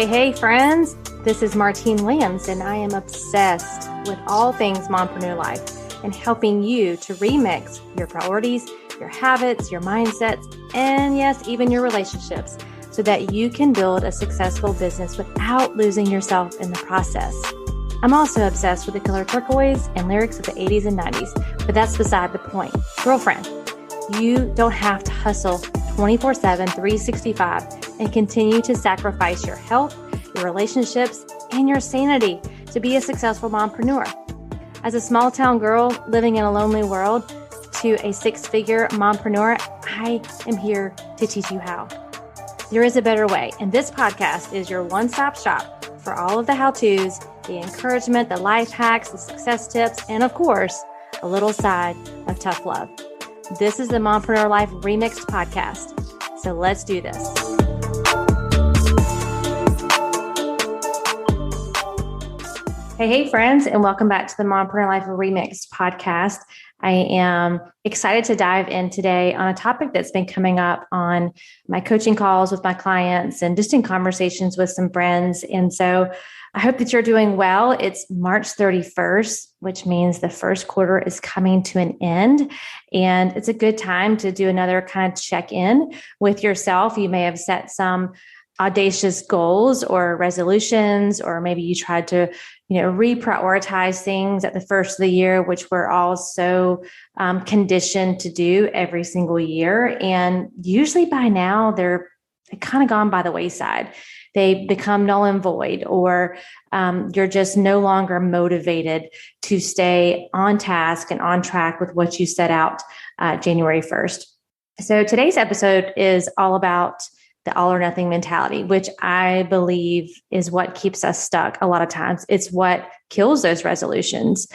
Hey, friends. This is Martine Williams, and I am obsessed with all things mompreneur life and helping you to remix your priorities, your habits, your mindsets, and yes, even your relationships so that you can build a successful business without losing yourself in the process. I'm also obsessed with the color turquoise and lyrics of the 80s and 90s, but that's beside the point. Girlfriend, you don't have to hustle 24/7, 365 and continue to sacrifice your health, your relationships, and your sanity to be a successful mompreneur. As a small town girl living in a lonely world to a six-figure mompreneur, I am here to teach you how. There is a better way, and this podcast is your one-stop shop for all of the how-tos, the encouragement, the life hacks, the success tips, and of course, a little side of tough love. This is the Mompreneur Life Remixed podcast. So let's do this. Hey, friends, and welcome back to the Mompreneur Life Remixed podcast. I am excited to dive in today on a topic that's been coming up on my coaching calls with my clients and just in conversations with some friends. And so I hope that you're doing well. It's March 31st, which means the first quarter is coming to an end. And it's a good time to do another kind of check-in with yourself. You may have set some audacious goals or resolutions, or maybe you tried to, reprioritize things at the first of the year, which we're all so conditioned to do every single year. And usually by now, they're kind of gone by the wayside. They become null and void, or you're just no longer motivated to stay on task and on track with what you set out January 1st. So today's episode is all about the all or nothing mentality, which I believe is what keeps us stuck a lot of times. It's what kills those resolutions,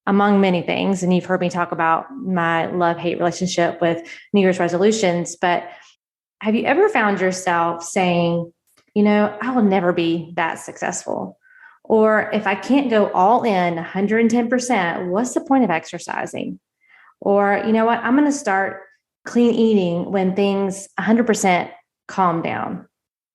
among many things. And you've heard me talk about my love-hate relationship with New Year's resolutions. But have you ever found yourself saying, I will never be that successful? Or if I can't go all in 110%, what's the point of exercising? Or, I'm going to start clean eating when things 100% calm down,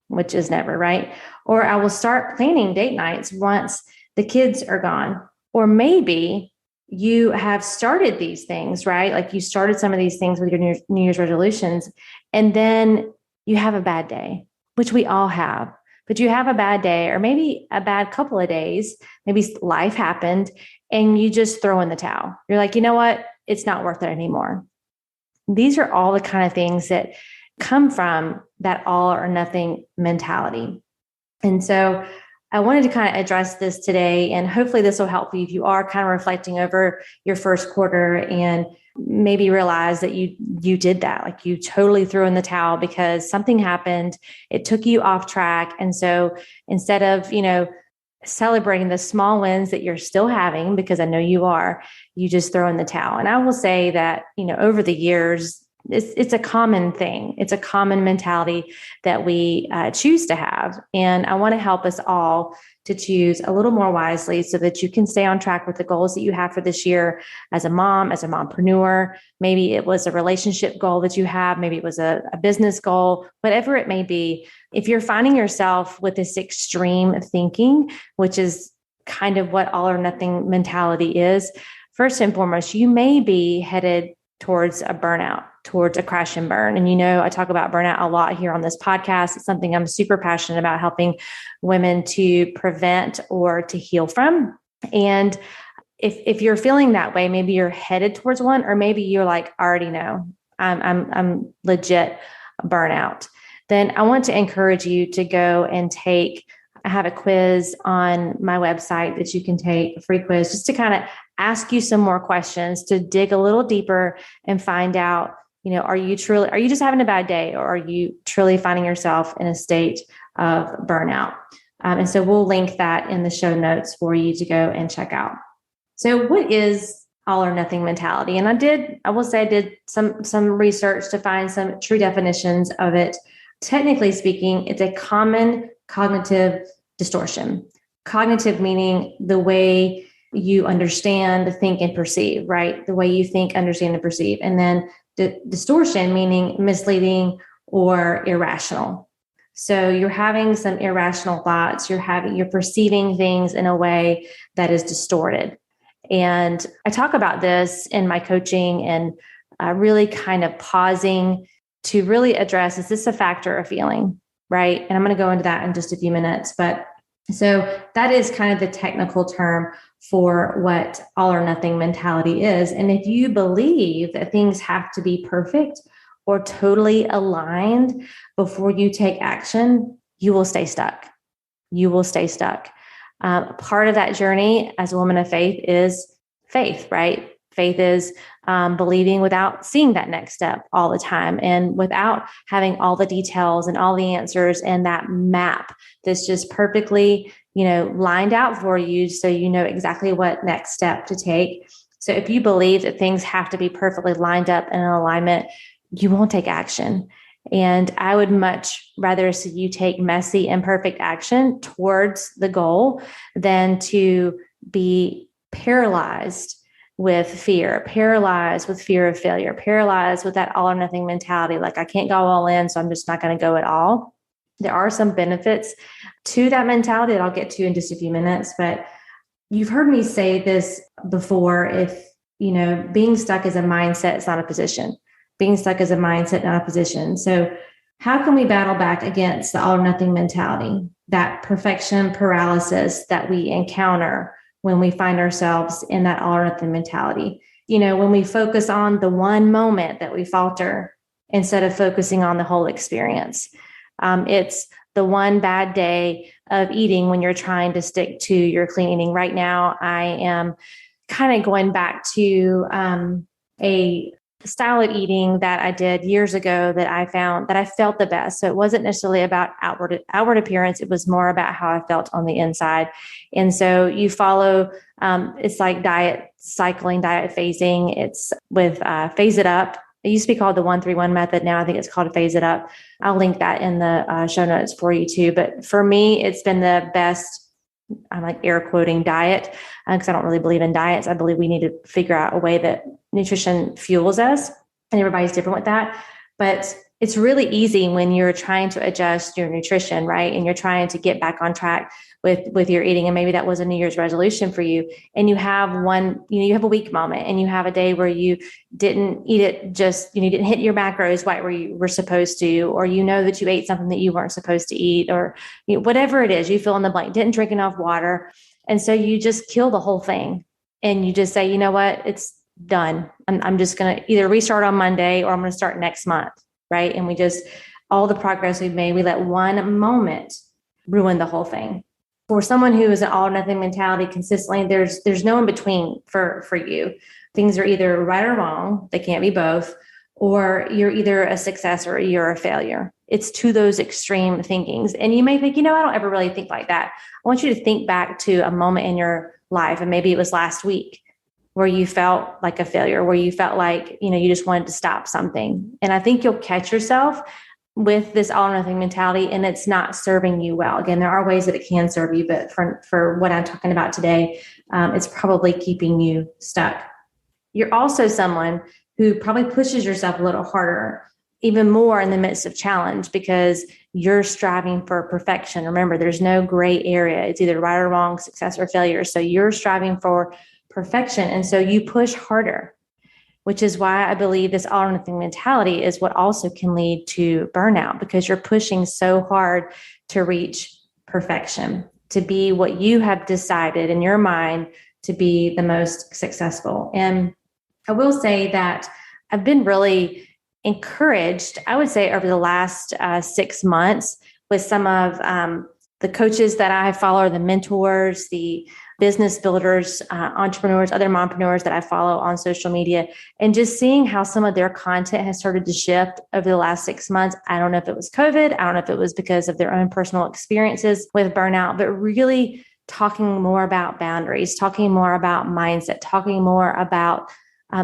which is never, right? Or I will start planning date nights once the kids are gone. Or maybe you have started these things, right? Like you started some of these things with your New Year's resolutions, and then you have a bad day, which we all have, but you have a bad day or maybe a bad couple of days, maybe life happened and you just throw in the towel. You're like, you know what? It's not worth it anymore. These are all the kind of things that come from that all or nothing mentality. And so I wanted to kind of address this today, and hopefully this will help you if you are kind of reflecting over your first quarter and maybe realize that you did that. Like you totally threw in the towel because something happened. It took you off track. And so instead of, celebrating the small wins that you're still having, because I know you are, you just throw in the towel. And I will say that, over the years, it's a common thing. It's a common mentality that we choose to have. And I want to help us all to choose a little more wisely so that you can stay on track with the goals that you have for this year as a mom, as a mompreneur. Maybe it was a relationship goal that you have. Maybe it was a business goal, whatever it may be. If you're finding yourself with this extreme thinking, which is kind of what all or nothing mentality is, first and foremost, you may be headed towards a burnout, towards a crash and burn. And I talk about burnout a lot here on this podcast. It's something I'm super passionate about helping women to prevent or to heal from. And if you're feeling that way, maybe you're headed towards one, or maybe you're like, I already know I'm legit burnout. Then I want to encourage you to go and I have a quiz on my website that you can take, a free quiz, just to kind of ask you some more questions, to dig a little deeper and find out, are you just having a bad day, or are you truly finding yourself in a state of burnout? And so we'll link that in the show notes for you to go and check out. So what is all or nothing mentality? And I did some research to find some true definitions of it. Technically speaking, it's a common cognitive distortion. Cognitive meaning the way you understand, think, and perceive, right? The way you think, understand, and perceive. And then distortion meaning misleading or irrational. So you're having some irrational thoughts. You're perceiving things in a way that is distorted. And I talk about this in my coaching and really kind of pausing to really address, is this a fact or a feeling, right? And I'm going to go into that in just a few minutes. But so that is kind of the technical term for what all or nothing mentality is. And if you believe that things have to be perfect or totally aligned before you take action, you will stay stuck. You will stay stuck. Part of that journey as a woman of faith is faith, right? Faith is believing without seeing that next step all the time and without having all the details and all the answers and that map that's just perfectly, lined out for you so you know exactly what next step to take. So if you believe that things have to be perfectly lined up and in alignment, you won't take action. And I would much rather see you take messy, imperfect action towards the goal than to be paralyzed with fear of failure, paralyzed with that all or nothing mentality. Like, I can't go all in, so I'm just not going to go at all. There are some benefits to that mentality that I'll get to in just a few minutes, but you've heard me say this before. If, being stuck is a mindset, it's not a position. Being stuck is a mindset, not a position. So how can we battle back against the all or nothing mentality, that perfection paralysis that we encounter when we find ourselves in that all or nothing mentality? When we focus on the one moment that we falter instead of focusing on the whole experience. It's the one bad day of eating when you're trying to stick to your clean eating. Right now, I am kind of going back to a style of eating that I did years ago that I found that I felt the best. So it wasn't necessarily about outward appearance. It was more about how I felt on the inside. And so you follow, it's like diet cycling, diet phasing. It's with Phase It Up. It used to be called the 1-3-1 method. Now I think it's called Phase It Up. I'll link that in the show notes for you too. But for me, it's been the best, I'm like air quoting, diet, because I don't really believe in diets. I believe we need to figure out a way that nutrition fuels us, and everybody's different with that. But it's really easy when you're trying to adjust your nutrition, right? And you're trying to get back on track with your eating. And maybe that was a New Year's resolution for you. And you have you have a weak moment and you have a day where you didn't eat it, just, you didn't hit your macros right where you were supposed to, or that you ate something that you weren't supposed to eat, or whatever it is, you fill in the blank, didn't drink enough water. And so you just kill the whole thing. And you just say, you know what, it's done. I'm just going to either restart on Monday or I'm going to start next month. Right. And all the progress we've made, we let one moment ruin the whole thing. For someone who is an all or nothing mentality consistently, there's no in between for you. Things are either right or wrong. They can't be both, or you're either a success or you're a failure. It's to those extreme thinkings. And you may think, I don't ever really think like that. I want you to think back to a moment in your life, and maybe it was last week, where you felt like a failure, where you felt like, you just wanted to stop something. And I think you'll catch yourself with this all or nothing mentality, and it's not serving you well. Again, there are ways that it can serve you, but for what I'm talking about today, it's probably keeping you stuck. You're also someone who probably pushes yourself a little harder, even more in the midst of challenge, because you're striving for perfection. Remember, there's no gray area. It's either right or wrong, success or failure. So you're striving for perfection. And so you push harder, which is why I believe this all or nothing mentality is what also can lead to burnout, because you're pushing so hard to reach perfection, to be what you have decided in your mind to be the most successful. And I will say that I've been really encouraged, I would say, over the last 6 months with some of the coaches that I follow, the mentors, the business builders, entrepreneurs, other mompreneurs that I follow on social media, and just seeing how some of their content has started to shift over the last 6 months. I don't know if it was COVID. I don't know if it was because of their own personal experiences with burnout, but really talking more about boundaries, talking more about mindset, talking more about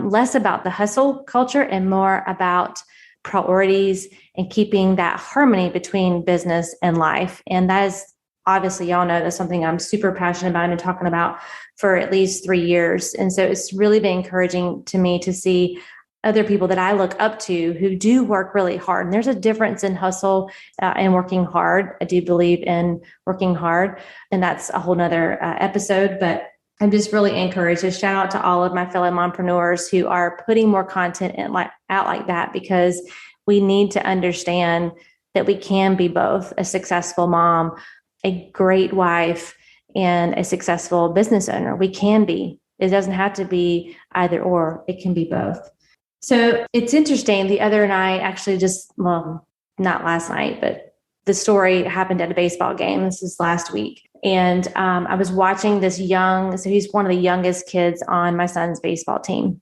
less about the hustle culture and more about priorities and keeping that harmony between business and life. And that is, obviously, y'all know that's something I'm super passionate about and been talking about for at least 3 years. And so it's really been encouraging to me to see other people that I look up to who do work really hard. And there's a difference in hustle and working hard. I do believe in working hard, and that's a whole nother episode, but I'm just really encouraged to shout out to all of my fellow mompreneurs who are putting more content out like that, because we need to understand that we can be both a successful mom, a great wife, and a successful business owner. We can be. It doesn't have to be either or. It can be both. So it's interesting. The other night, actually not last night, but the story happened at a baseball game. This is last week. And I was watching so he's one of the youngest kids on my son's baseball team.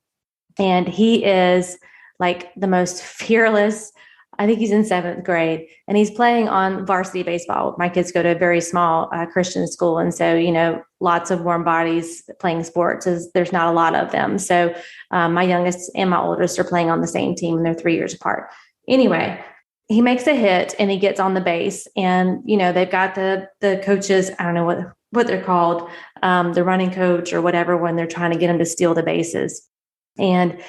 And he is like the most fearless. I think he's in 7th grade, and he's playing on varsity baseball. My kids go to a very small Christian school. And so, lots of warm bodies playing sports, there's not a lot of them. So my youngest and my oldest are playing on the same team, and they're 3 years apart. Anyway, he makes a hit and he gets on the base, and, they've got the coaches, I don't know what they're called, the running coach or whatever, when they're trying to get him to steal the bases. And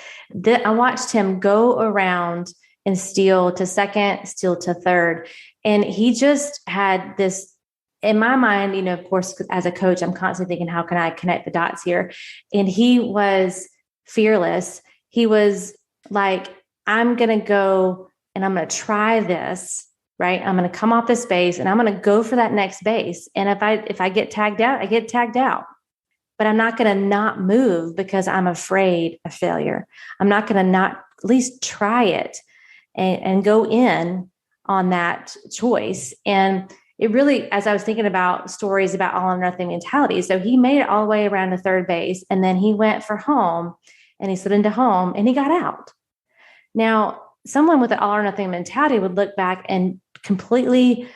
I watched him go around and steal to second, steal to third. And he just had this, in my mind, of course, as a coach, I'm constantly thinking, how can I connect the dots here? And he was fearless. He was like, I'm going to go and I'm going to try this, right? I'm going to come off this base and I'm going to go for that next base. And if I get tagged out, I get tagged out. But I'm not going to not move because I'm afraid of failure. I'm not going to not at least try it and go in on that choice. And it really, as I was thinking about stories about all or nothing mentality, so he made it all the way around to third base, and then he went for home, and he slid into home, and he got out. Now, someone with an all or nothing mentality would look back and completely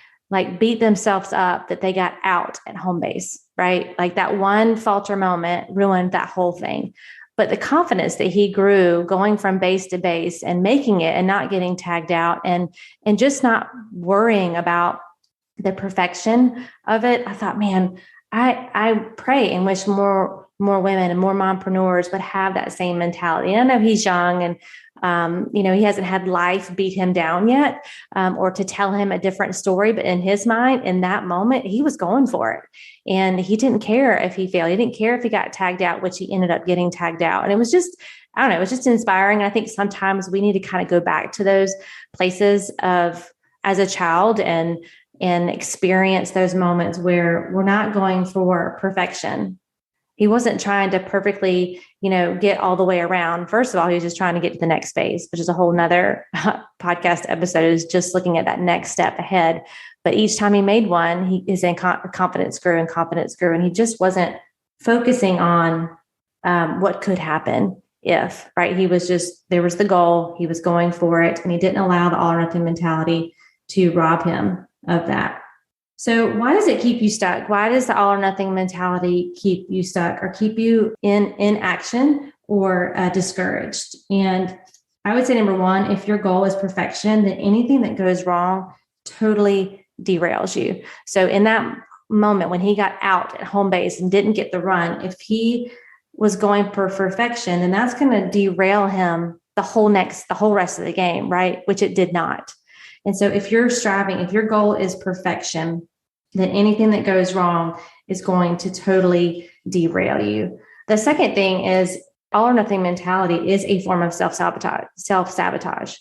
beat themselves up that they got out at home base, right? Like that one falter moment ruined that whole thing. But the confidence that he grew going from base to base and making it and not getting tagged out and just not worrying about the perfection of it, I thought, man, I pray and wish more women and more mompreneurs would have that same mentality. And I know he's young and he hasn't had life beat him down yet, or to tell him a different story. But in his mind, in that moment, he was going for it. And he didn't care if he failed. He didn't care if he got tagged out, which he ended up getting tagged out. And it was just, I don't know, it was just inspiring. I think sometimes we need to kind of go back to those places of as a child and experience those moments where we're not going for perfection. He wasn't trying to perfectly, get all the way around. First of all, he was just trying to get to the next phase, which is a whole nother podcast episode, is just looking at that next step ahead. But each time he made one, his confidence grew, and he just wasn't focusing on what could happen if, right? There was the goal, he was going for it, and he didn't allow the all or nothing mentality to rob him of that. So why does it keep you stuck? Why does the all or nothing mentality keep you stuck or keep you in inaction or discouraged? And I would say, number one, if your goal is perfection, then anything that goes wrong totally derails you. So in that moment when he got out at home base and didn't get the run, if he was going for perfection, then that's going to derail him the whole rest of the game, right? Which it did not. And so if you're striving, if your goal is perfection, then anything that goes wrong is going to totally derail you. The second thing is all or nothing mentality is a form of self-sabotage.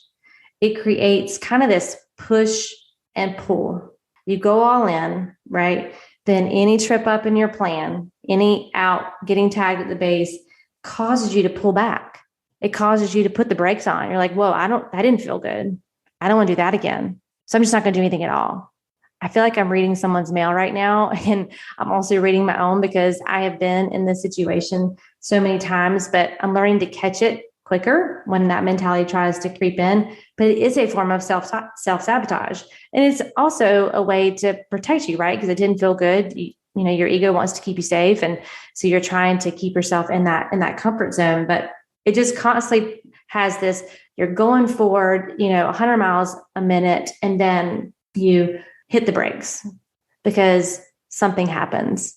It creates kind of this push and pull. You go all in, right? Then any trip up in your plan, any out, getting tagged at the base causes you to pull back. It causes you to put the brakes on. You're like, whoa, that didn't feel good. I don't want to do that again. So I'm just not going to do anything at all. I feel like I'm reading someone's mail right now. And I'm also reading my own because I have been in this situation so many times, but I'm learning to catch it quicker when that mentality tries to creep in. But it is a form of self-sabotage. And it's also a way to protect you, right? Because it didn't feel good. Your ego wants to keep you safe. And so you're trying to keep yourself in that comfort zone. But it just constantly has this, you're going forward, 100 miles a minute, and then you hit the brakes because something happens.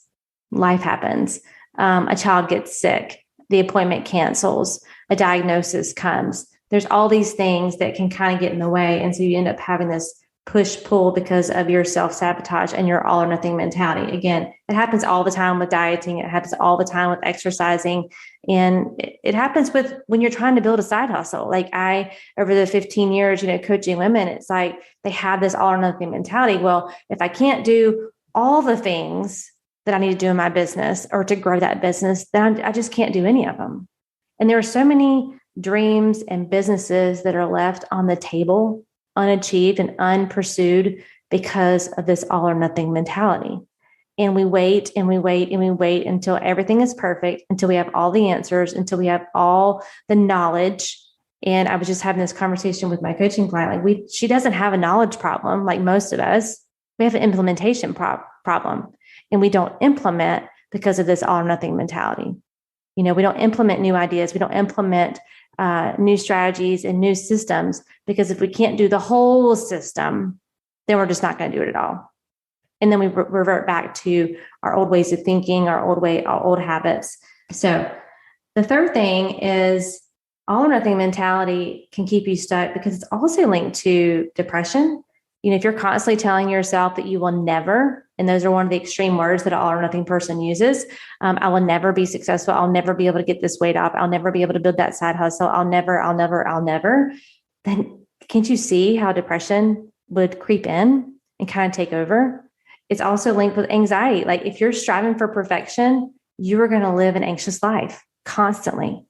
Life happens. A child gets sick. The appointment cancels. A diagnosis comes. there's all these things that can kind of get in the way. And so you end up having this push pull because of your self-sabotage and your all or nothing mentality. Again, it happens all the time with dieting. It happens all the time with exercising. And it happens with when you're trying to build a side hustle. Like over the 15 years, coaching women, it's like they have this all or nothing mentality. Well, if I can't do all the things that I need to do in my business or to grow that business, then I just can't do any of them. And there are so many dreams and businesses that are left on the table, unachieved and unpursued because of this all or nothing mentality. And we wait and we wait and we wait until everything is perfect, until we have all the answers, until we have all the knowledge. And I was just having this conversation with my coaching client. Like she doesn't have a knowledge problem like most of us. We have an implementation problem. And we don't implement because of this all or nothing mentality. We don't implement new ideas. We don't implement new strategies and new systems, because if we can't do the whole system, then we're just not going to do it at all. And then we revert back to our old ways of thinking, our old habits. So the third thing is all or nothing mentality can keep you stuck because it's also linked to depression. If you're constantly telling yourself that you will never, and those are one of the extreme words that an all or nothing person uses, I will never be successful. I'll never be able to get this weight off. I'll never be able to build that side hustle. I'll never. Then can't you see how depression would creep in and kind of take over? It's also linked with anxiety. Like if you're striving for perfection, you are going to live an anxious life constantly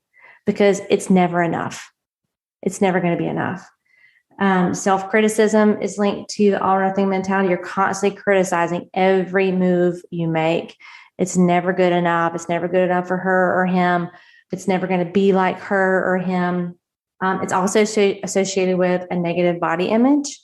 because it's never enough. It's never going to be enough. Self-criticism is linked to the all or nothing mentality. You're constantly criticizing every move you make. It's never good enough. It's never good enough for her or him. It's never going to be like her or him. It's also associated with a negative body image.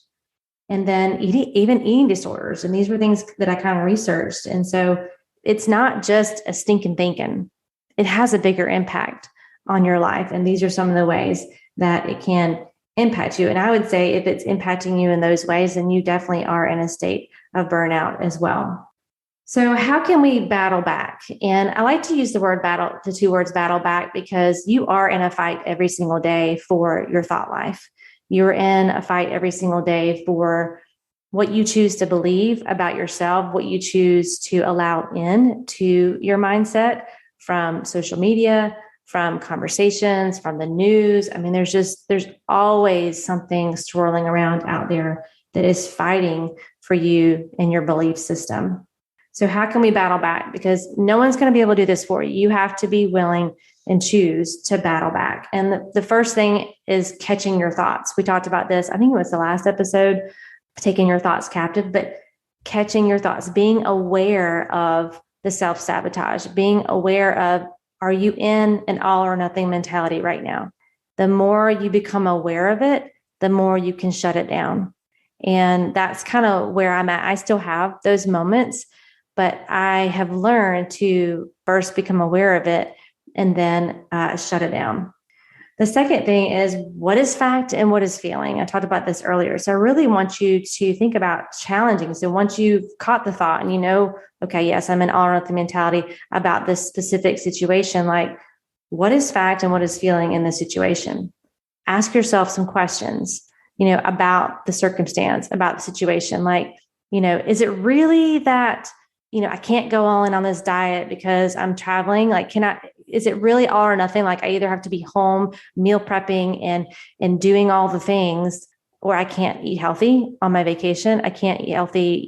And then even eating disorders. And these were things that I kind of researched. And so it's not just a stinking thinking. It has a bigger impact on your life. And these are some of the ways that it can impact you. And I would say if it's impacting you in those ways, then you definitely are in a state of burnout as well. So how can we battle back? And I like to use the two words battle back, because you are in a fight every single day for your thought life. You're in a fight every single day for what you choose to believe about yourself, what you choose to allow in to your mindset from social media, from conversations, from the news. I mean, there's always something swirling around out there that is fighting for you and your belief system. So how can we battle back? Because no one's going to be able to do this for you. You have to be willing and choose to battle back. And the first thing is catching your thoughts. We talked about this, I think it was the last episode, taking your thoughts captive, but catching your thoughts, being aware of the self-sabotage, being aware of, are you in an all or nothing mentality right now? The more you become aware of it, the more you can shut it down. And that's kind of where I'm at. I still have those moments, but I have learned to first become aware of it and then shut it down. The second thing is, what is fact and what is feeling? I talked about this earlier. So I really want you to think about challenging. So once you've caught the thought and okay, yes, I'm in all or nothing mentality about this specific situation, like what is fact and what is feeling in this situation? Ask yourself some questions, about the circumstance, about the situation. Like, is it really that, I can't go all in on this diet because I'm traveling? Like, is it really all or nothing? Like I either have to be home meal prepping and doing all the things, or I can't eat healthy on my vacation. I can't eat healthy,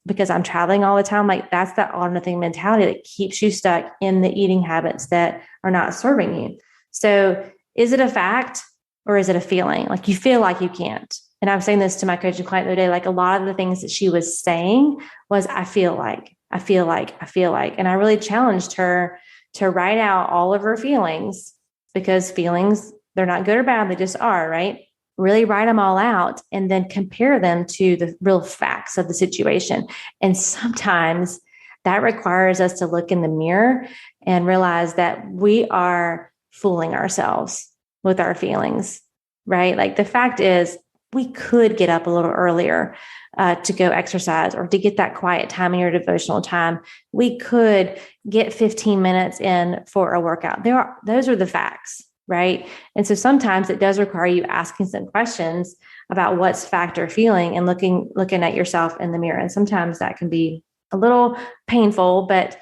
because I'm traveling all the time. Like that's that all or nothing mentality that keeps you stuck in the eating habits that are not serving you. So is it a fact or is it a feeling? Like you feel like you can't. And I was saying this to my coaching client the other day, like a lot of the things that she was saying was, I feel like. And I really challenged her to write out all of her feelings, because feelings, they're not good or bad. They just are, right? Really write them all out and then compare them to the real facts of the situation. And sometimes that requires us to look in the mirror and realize that we are fooling ourselves with our feelings, right? Like the fact is, we could get up a little earlier to go exercise or to get that quiet time in your devotional time. We could get 15 minutes in for a workout. Those are the facts. right? And so sometimes it does require you asking some questions about what's fact or feeling and looking at yourself in the mirror. And sometimes that can be a little painful, but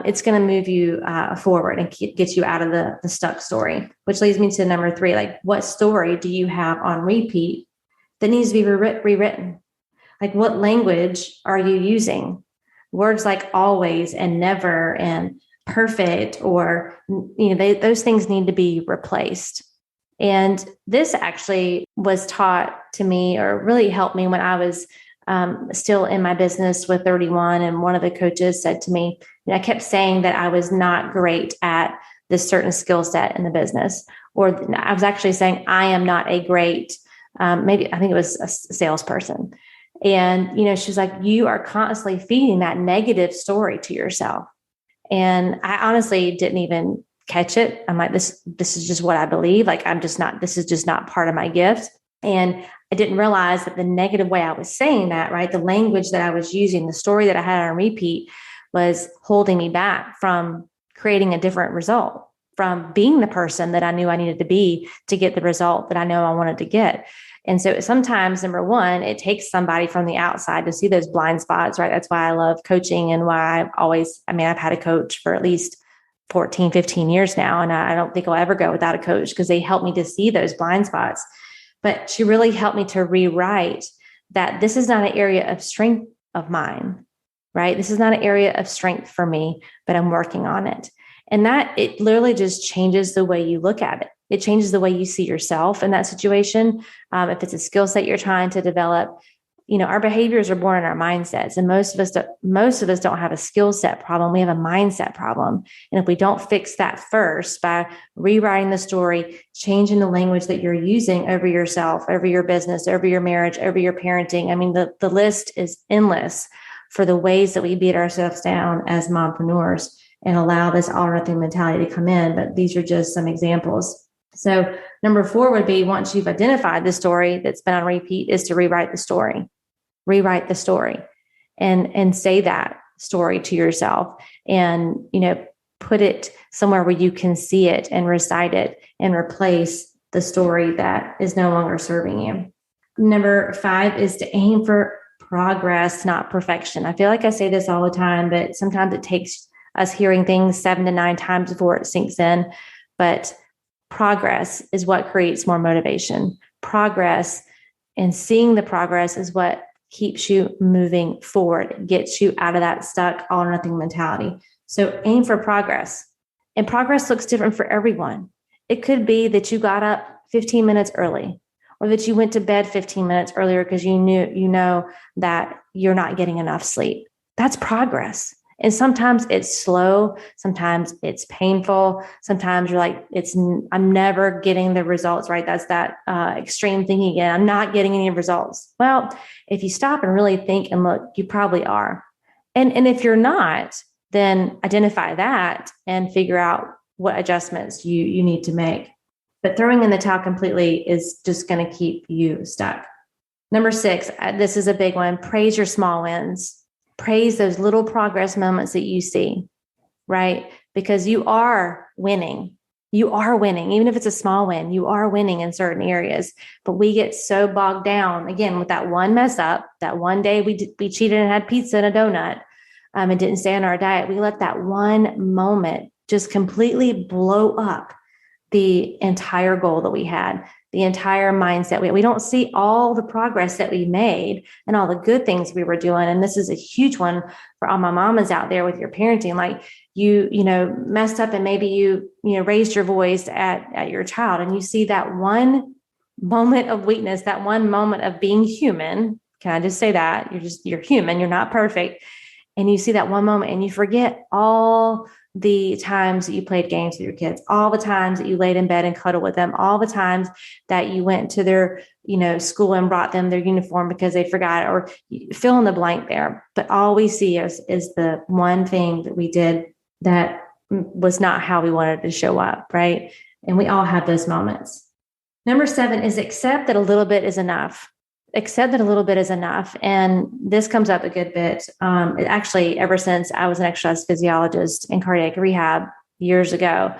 it's going to move you forward and get you out of the stuck story, which leads me to number 3. Like, what story do you have on repeat that needs to be rewritten? Like, what language are you using? Words like always and never and perfect, or, those things need to be replaced. And this actually was taught to me, or really helped me, when I was still in my business with 31. And one of the coaches said to me, I kept saying that I was not great at this certain skill set in the business, or I was actually saying I am not a great, maybe I think it was a salesperson. And, she's like, you are constantly feeding that negative story to yourself. And I honestly didn't even catch it. I'm like, this is just what I believe. Like, this is just not part of my gift. And I didn't realize that the negative way I was saying that, right, the language that I was using, the story that I had on repeat, was holding me back from creating a different result, from being the person that I knew I needed to be to get the result that I know I wanted to get. And so sometimes, number one, it takes somebody from the outside to see those blind spots, right? That's why I love coaching, and why I've had a coach for at least 14, 15 years now. And I don't think I'll ever go without a coach, because they help me to see those blind spots. But she really helped me to rewrite that this is not an area of strength of mine, right? This is not an area of strength for me, but I'm working on it. And that, it literally just changes the way you look at it. It changes the way you see yourself in that situation. If it's a skill set you're trying to develop, our behaviors are born in our mindsets, and most of us don't have a skill set problem. We have a mindset problem. And if we don't fix that first by rewriting the story, changing the language that you're using over yourself, over your business, over your marriage, over your parenting, I mean, the list is endless for the ways that we beat ourselves down as mompreneurs and allow this all or nothing mentality to come in. But these are just some examples. So number 4 would be, once you've identified the story that's been on repeat, is to rewrite the story. Rewrite the story and say that story to yourself, and, put it somewhere where you can see it and recite it, and replace the story that is no longer serving you. Number 5 is to aim for progress, not perfection. I feel like I say this all the time, but sometimes it takes us hearing things 7 to 9 times before it sinks in. But progress is what creates more motivation. Progress, and seeing the progress, is what keeps you moving forward, gets you out of that stuck all or nothing mentality. So aim for progress. And progress looks different for everyone. It could be that you got up 15 minutes early, or that you went to bed 15 minutes earlier because you know that you're not getting enough sleep. That's progress. And sometimes it's slow. Sometimes it's painful. Sometimes you're like, I'm never getting the results, right? That's that extreme thinking again. I'm not getting any results. Well, if you stop and really think and look, you probably are. And if you're not, then identify that and figure out what adjustments you need to make. But throwing in the towel completely is just going to keep you stuck. Number 6, this is a big one. Praise your small wins. Praise those little progress moments that you see, right? Because you are winning. You are winning. Even if it's a small win, you are winning in certain areas. But we get so bogged down, again, with that one mess up, that one day we cheated and had pizza and a donut and didn't stay on our diet. We let that one moment just completely blow up the entire goal that we had, the entire mindset. We don't see all the progress that we made and all the good things we were doing. And this is a huge one for all my mamas out there with your parenting. Like you messed up, and maybe you raised your voice at your child, and you see that one moment of weakness, that one moment of being human. Can I just say that? You're human. You're not perfect. And you see that one moment, and you forget all the times that you played games with your kids, all the times that you laid in bed and cuddled with them, all the times that you went to their, school and brought them their uniform because they forgot, or fill in the blank there. But all we see is the one thing that we did that was not how we wanted to show up, right? And we all have those moments. Number 7 is accept that a little bit is enough. Accept that a little bit is enough. And this comes up a good bit. Actually, ever since I was an exercise physiologist in cardiac rehab years ago,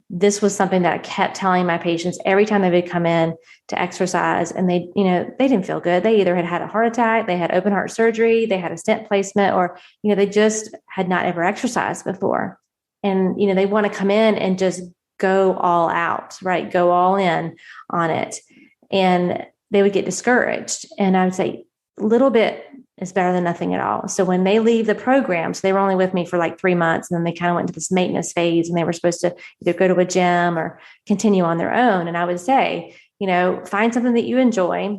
this was something that I kept telling my patients every time they would come in to exercise, and they didn't feel good. They either had a heart attack, they had open heart surgery, they had a stent placement, or, they just had not ever exercised before. And, they want to come in and just go all out, right? Go all in on it. And they would get discouraged. And I would say, little bit is better than nothing at all. So when they leave the program, so they were only with me for like 3 months, and then they kind of went into this maintenance phase, and they were supposed to either go to a gym or continue on their own. And I would say, find something that you enjoy.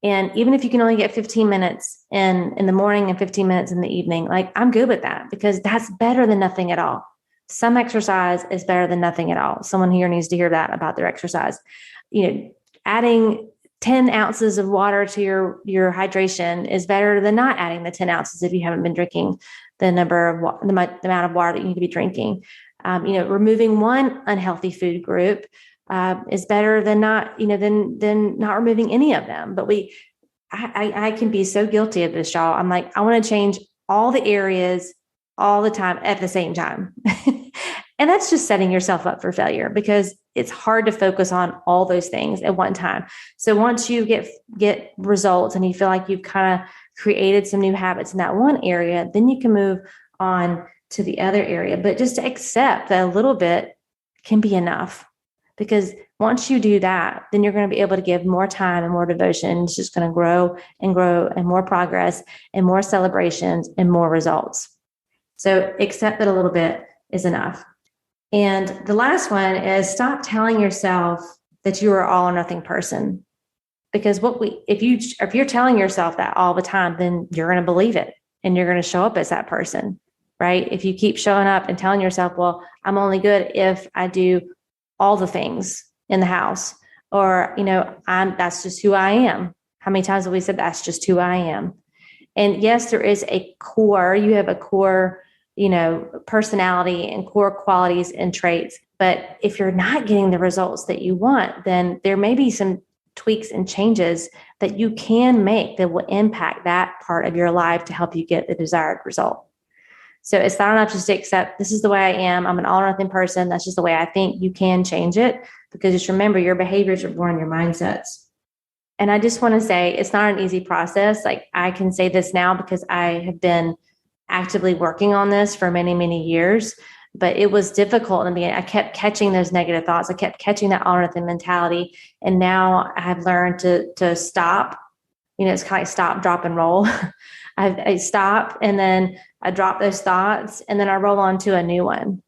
And even if you can only get 15 minutes in the morning and 15 minutes in the evening, like, I'm good with that, because that's better than nothing at all. Some exercise is better than nothing at all. Someone here needs to hear that about their exercise. Adding 10 ounces of water to your hydration is better than not adding the 10 ounces if you haven't been drinking the amount of water that you need to be drinking. Removing one unhealthy food group is better than not removing any of them. But I can be so guilty of this, y'all. I'm like, I want to change all the areas all the time at the same time. And that's just setting yourself up for failure, because it's hard to focus on all those things at one time. So once you get results and you feel like you've kind of created some new habits in that one area, then you can move on to the other area. But just to accept that a little bit can be enough, because once you do that, then you're going to be able to give more time and more devotion. It's just going to grow and grow, and more progress and more celebrations and more results. So accept that a little bit is enough. And the last one is, stop telling yourself that you are all or nothing person. Because if you're telling yourself that all the time, then you're going to believe it, and you're going to show up as that person, right? If you keep showing up and telling yourself, well, I'm only good if I do all the things in the house, or, that's just who I am. How many times have we said that's just who I am? And yes, there is a core, you have a core, personality and core qualities and traits. But if you're not getting the results that you want, then there may be some tweaks and changes that you can make that will impact that part of your life to help you get the desired result. So it's not enough just to accept, this is the way I am. I'm an all or nothing person. That's just the way I think. You can change it, because just remember, your behaviors are born in your mindsets. And I just want to say, it's not an easy process. Like, I can say this now because I have been actively working on this for many, many years, but it was difficult in the beginning. I kept catching those negative thoughts. I kept catching that all or nothing mentality. And now I have learned to stop. It's kind of like stop, drop, and roll. I stop, and then I drop those thoughts, and then I roll on to a new one.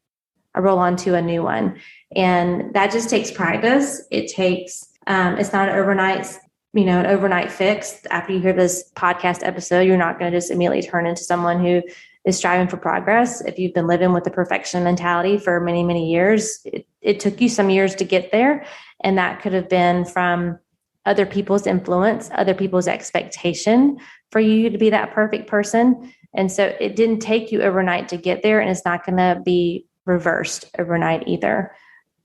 And that just takes practice. It takes, it's not an overnight fix. After you hear this podcast episode, you're not going to just immediately turn into someone who is striving for progress. If you've been living with the perfection mentality for many, many years, it took you some years to get there. And that could have been from other people's influence, other people's expectation for you to be that perfect person. And so it didn't take you overnight to get there, and it's not going to be reversed overnight either.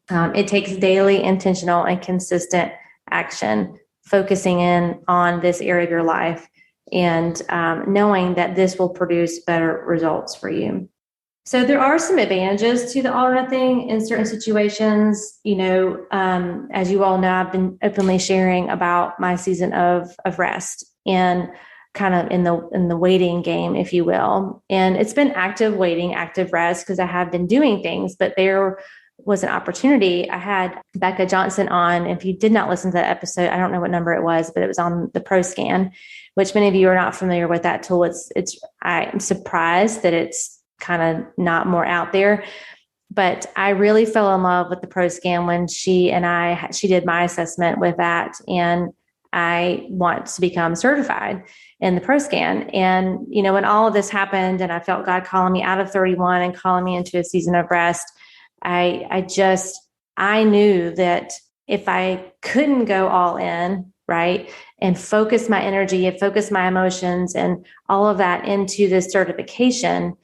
It takes daily, intentional, and consistent action, focusing in on this area of your life, and knowing that this will produce better results for you. So there are some advantages to the all or nothing in certain situations. As you all know, I've been openly sharing about my season of rest, and kind of in the waiting game, if you will. And it's been active waiting, active rest, because I have been doing things, but there was an opportunity. I had Becca Johnson on. If you did not listen to that episode, I don't know what number it was, but it was on the Pro Scan, which many of you are not familiar with that tool. I'm surprised that it's kind of not more out there, but I really fell in love with the Pro Scan when she did my assessment with that. And I want to become certified in the Pro Scan. And, when all of this happened and I felt God calling me out of 31 and calling me into a season of rest, I knew that if I couldn't go all in, right, and focus my energy and focus my emotions and all of that into this certification,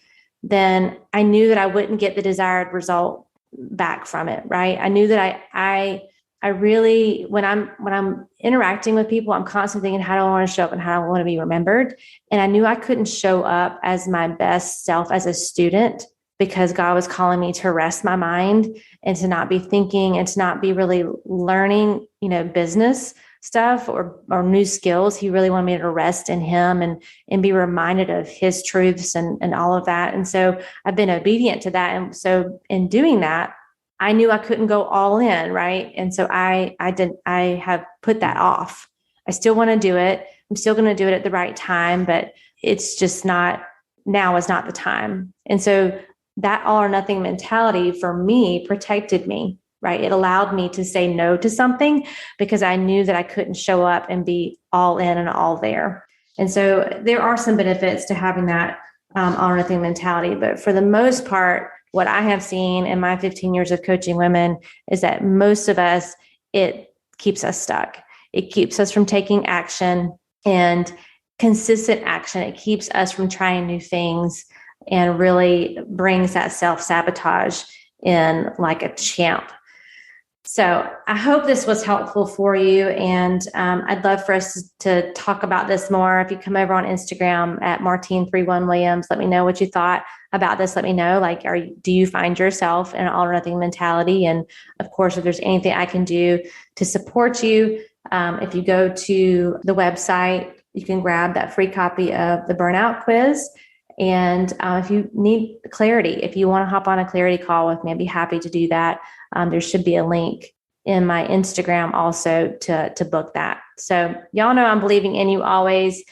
then I knew that I wouldn't get the desired result back from it, right? I knew that I really, when I'm interacting with people, I'm constantly thinking, how do I want to show up and how do I want to be remembered? And I knew I couldn't show up as my best self as a student because God was calling me to rest my mind and to not be thinking and to not be really learning, business stuff or new skills. He really wanted me to rest in him and be reminded of his truths and all of that. And so I've been obedient to that. And so in doing that, I knew I couldn't go all in, right? And so I have put that off. I still want to do it. I'm still going to do it at the right time, but it's just now is not the time. And so that all or nothing mentality for me protected me, right? It allowed me to say no to something because I knew that I couldn't show up and be all in and all there. And so there are some benefits to having that all or nothing mentality. But for the most part, what I have seen in my 15 years of coaching women is that most of us, it keeps us stuck. It keeps us from taking action and consistent action. It keeps us from trying new things and really brings that self-sabotage in like a champ. So I hope this was helpful for you. And I'd love for us to talk about this more. If you come over on Instagram at Martine31Williams, let me know what you thought about this. Let me know, do you find yourself in an all or nothing mentality? And of course, if there's anything I can do to support you, if you go to the website, you can grab that free copy of the burnout quiz. And if you need clarity, if you want to hop on a clarity call with me, I'd be happy to do that. There should be a link in my Instagram also to book that. So y'all know I'm believing in you always.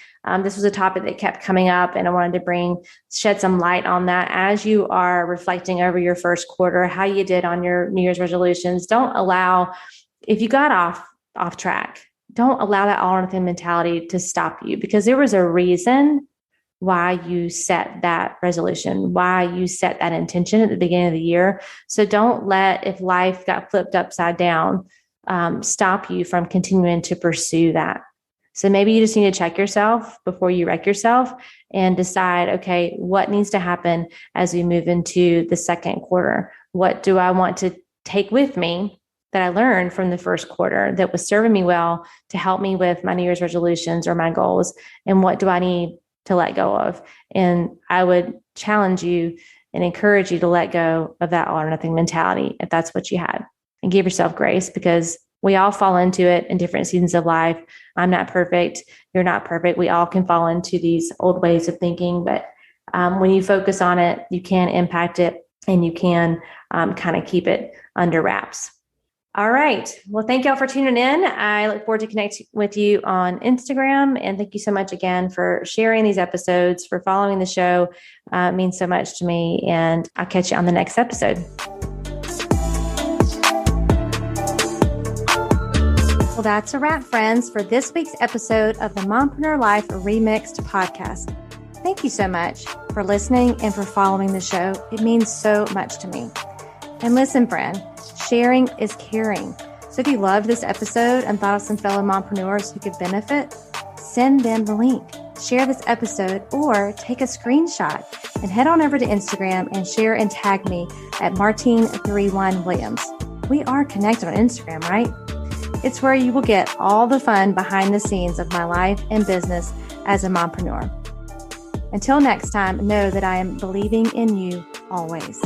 This was a topic that kept coming up, and I wanted to shed some light on that as you are reflecting over your first quarter, how you did on your New Year's resolutions. Don't allow, if you got off track, don't allow that all or nothing mentality to stop you, because there was a reason why you set that resolution, why you set that intention at the beginning of the year. So don't let, if life got flipped upside down, stop you from continuing to pursue that. So maybe you just need to check yourself before you wreck yourself and decide, okay, what needs to happen as we move into the second quarter? What do I want to take with me that I learned from the first quarter that was serving me well to help me with my New Year's resolutions or my goals? And what do I need to let go of? And I would challenge you and encourage you to let go of that all or nothing mentality if that's what you had, and give yourself grace, because we all fall into it in different seasons of life. I'm not perfect. You're not perfect. We all can fall into these old ways of thinking, but when you focus on it, you can impact it and you can kind of keep it under wraps. All right. Well, thank y'all for tuning in. I look forward to connecting with you on Instagram. And thank you so much again for sharing these episodes, for following the show. It means so much to me. And I'll catch you on the next episode. Well, that's a wrap, friends, for this week's episode of the Mompreneur Life Remixed podcast. Thank you so much for listening and for following the show. It means so much to me. And listen, friend, sharing is caring. So if you loved this episode and thought of some fellow mompreneurs who could benefit, send them the link. Share this episode or take a screenshot and head on over to Instagram and share and tag me at Martine31Williams. We are connected on Instagram, right? It's where you will get all the fun behind the scenes of my life and business as a mompreneur. Until next time, know that I am believing in you always.